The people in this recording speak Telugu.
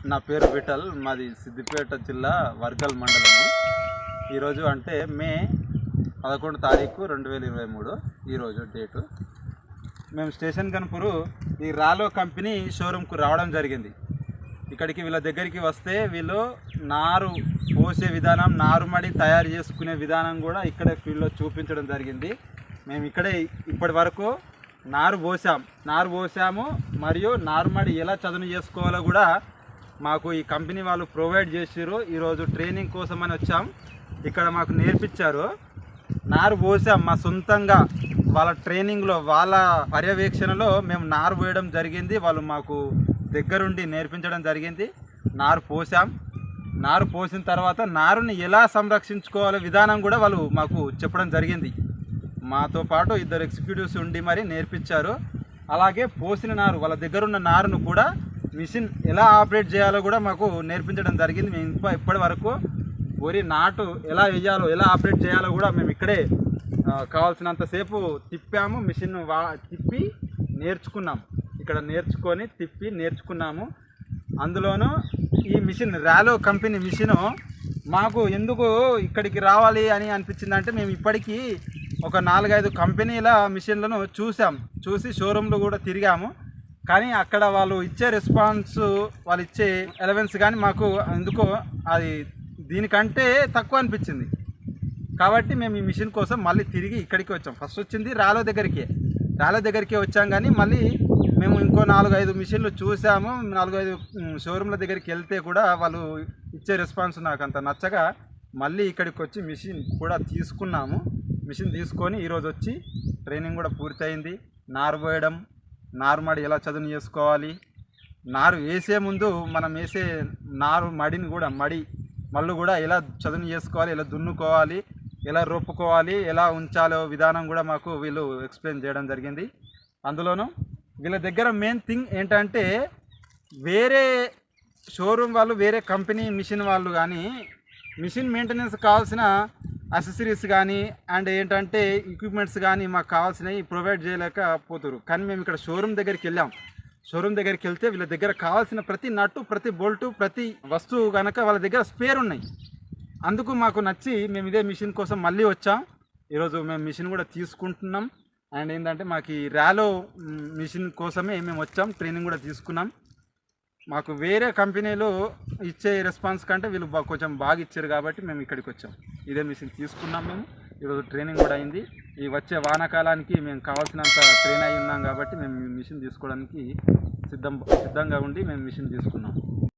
నా పేరు విఠల్, మాది సిద్దిపేట జిల్లా వర్గల్ మండలము. ఈరోజు అంటే మే 11 తారీఖు 2023 ఈరోజు డేటు. మేము స్టేషన్ గన్పూర్ ఈ రాలో కంపెనీ షోరూమ్కు రావడం జరిగింది. ఇక్కడికి వీళ్ళ దగ్గరికి వస్తే వీళ్ళు నారు పోసే విధానం, నారుమడి తయారు చేసుకునే విధానం కూడా ఇక్కడే ఫీల్డ్లో చూపించడం జరిగింది. మేము ఇక్కడే ఇప్పటి వరకు నారు పోసాము మరియు నారుమడి ఎలా చదును చేసుకోవాలో కూడా మాకు ఈ కంపెనీ వాళ్ళు ప్రొవైడ్ చేసారు. ఈరోజు ట్రైనింగ్ కోసమని వచ్చాం. ఇక్కడ మాకు నేర్పించారు. నారు పోసాం మా సొంతంగా, వాళ్ళ ట్రైనింగ్లో వాళ్ళ పర్యవేక్షణలో మేము నారు పోయడం జరిగింది. వాళ్ళు మాకు దగ్గరుండి నేర్పించడం జరిగింది. నారు పోసిన తర్వాత నారుని ఎలా సంరక్షించుకోవాలో విధానం కూడా వాళ్ళు మాకు చెప్పడం జరిగింది. మాతో పాటు 2 ఎగ్జిక్యూటివ్స్ ఉండి మరి నేర్పించారు. అలాగే పోసిన నారు, వాళ్ళ దగ్గర ఉన్న నారును కూడా మిషన్ ఎలా ఆపరేట్ చేయాలో కూడా మాకు నేర్పించడం జరిగింది. మేము ఇప్పటి వరకు వరి నాటు ఎలా వేయాలో, ఎలా ఆపరేట్ చేయాలో కూడా మేము ఇక్కడే కావాల్సినంతసేపు తిప్పాము. మిషన్ తిప్పి నేర్చుకున్నాం. ఇక్కడ తిప్పి నేర్చుకున్నాము. అందులోనూ ఈ మిషన్ రాలో కంపెనీ మిషను మాకు ఎందుకు ఇక్కడికి రావాలి అని అనిపించిందంటే, మేము ఇప్పటికీ ఒక 4-5 కంపెనీల మిషన్లను చూసి షోరూంలో కూడా తిరిగాము. కానీ అక్కడ వాళ్ళు ఇచ్చే రెస్పాన్స్, వాళ్ళు ఇచ్చే ఎలవెన్స్ కానీ మాకు ఎందుకో అది దీనికంటే తక్కువ అనిపించింది. కాబట్టి మేము ఈ మిషన్ కోసం మళ్ళీ తిరిగి ఇక్కడికి వచ్చాం. ఫస్ట్ వచ్చింది రాలో దగ్గరికి వచ్చాం. కానీ మళ్ళీ మేము ఇంకో 4-5 మిషన్లు చూసాము. 4-5 షోరూంల దగ్గరికి వెళ్తే కూడా వాళ్ళు ఇచ్చే రెస్పాన్స్ నాకు అంత నచ్చగా మళ్ళీ ఇక్కడికి వచ్చి మిషన్ కూడా తీసుకున్నాము. మిషన్ తీసుకొని ఈరోజు వచ్చి ట్రైనింగ్ కూడా పూర్తయింది. నారు పోయడం, నారుమడి ఎలా చదును చేసుకోవాలి, నారు వేసే ముందు మనం వేసే నారు మడిని కూడా మళ్ళు కూడా ఎలా చదును చేసుకోవాలి, ఎలా దున్నుకోవాలి, ఎలా రొప్పుకోవాలి, ఎలా ఉంచాలో విధానం కూడా మాకు వీళ్ళు ఎక్స్ప్లెయిన్ చేయడం జరిగింది. అందులోనూ వీళ్ళ దగ్గర మెయిన్ థింగ్ ఏంటంటే, వేరే షోరూమ్ వాళ్ళు, వేరే కంపెనీ మిషన్ వాళ్ళు కానీ మిషన్ మెయింటెనెన్స్ కావాల్సిన అసెసరీస్ కానీ అండ్ ఏంటంటే ఎక్విప్మెంట్స్ కానీ మాకు కావాల్సినవి ప్రొవైడ్ చేయలేకపోతారు. కానీ మేము ఇక్కడ షోరూమ్ దగ్గరికి వెళ్ళాం. షోరూమ్ దగ్గరికి వెళ్తే వీళ్ళ దగ్గర కావాల్సిన ప్రతి నట్టు, ప్రతి బోల్టు, ప్రతి వస్తువు కనుక వాళ్ళ దగ్గర స్పేర్ ఉన్నాయి. అందుకు మాకు నచ్చి మేము ఇదే మిషన్ కోసం మళ్ళీ వచ్చాం. ఈరోజు మేము మిషన్ కూడా తీసుకుంటున్నాం. అండ్ ఏంటంటే మాకు ఈ రాలో మిషన్ కోసమే మేము వచ్చాం. ట్రైనింగ్ కూడా తీసుకున్నాం. మాకు వేరే కంపెనీలు ఇచ్చే రెస్పాన్స్ కంటే వీళ్ళు కొంచెం బాగా ఇచ్చారు కాబట్టి మేము ఇక్కడికి వచ్చాం. ఇదే మిషన్ తీసుకున్నాం. మేము ఈరోజు ట్రైనింగ్ కూడా అయింది. ఈ వచ్చే వానాకాలానికి మేము కావాల్సినంత ట్రైన్ అయి ఉన్నాం కాబట్టి మేము మిషన్ తీసుకోవడానికి సిద్ధంగా ఉండి మేము మిషన్ తీసుకున్నాం.